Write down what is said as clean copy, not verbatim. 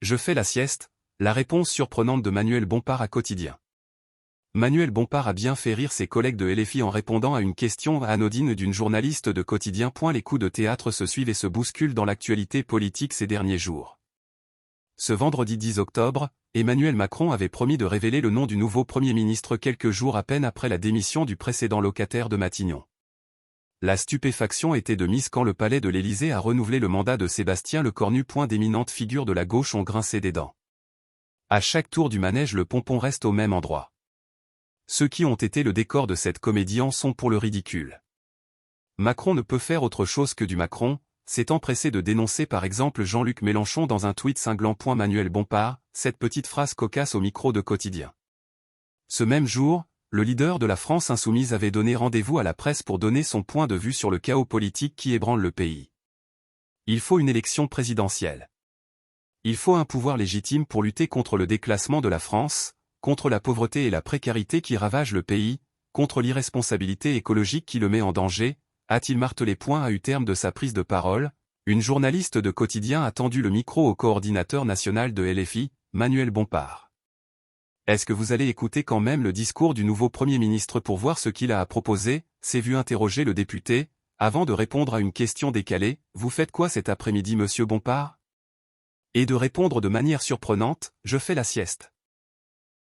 Je fais la sieste, la réponse surprenante de Manuel Bompard à Quotidien. Manuel Bompard a bien fait rire ses collègues de LFI en répondant à une question anodine d'une journaliste de Quotidien. Les coups de théâtre se suivent et se bousculent dans l'actualité politique ces derniers jours. Ce vendredi 10 octobre, Emmanuel Macron avait promis de révéler le nom du nouveau Premier ministre quelques jours à peine après la démission du précédent locataire de Matignon. La stupéfaction était de mise quand le palais de l'Élysée a renouvelé le mandat de Sébastien Lecornu. D'éminentes figures de la gauche ont grincé des dents. À chaque tour du manège, le pompon reste au même endroit. Ceux qui ont été le décor de cette comédie en sont pour le ridicule. Macron ne peut faire autre chose que du Macron, s'est empressé de dénoncer par exemple Jean-Luc Mélenchon dans un tweet cinglant. Manuel Bompard, cette petite phrase cocasse au micro de Quotidien. Ce même jour, le leader de la France insoumise avait donné rendez-vous à la presse pour donner son point de vue sur le chaos politique qui ébranle le pays. Il faut une élection présidentielle. Il faut un pouvoir légitime pour lutter contre le déclassement de la France, contre la pauvreté et la précarité qui ravagent le pays, contre l'irresponsabilité écologique qui le met en danger, a-t-il martelé. À eu terme de sa prise de parole, une journaliste de Quotidien a tendu le micro au coordinateur national de LFI, Manuel Bompard. Est-ce que vous allez écouter quand même le discours du nouveau Premier ministre pour voir ce qu'il a à proposer, s'est vu interroger le député, avant de répondre à une question décalée. Vous faites quoi cet après-midi, monsieur Bompard? Et de répondre de manière surprenante, je fais la sieste.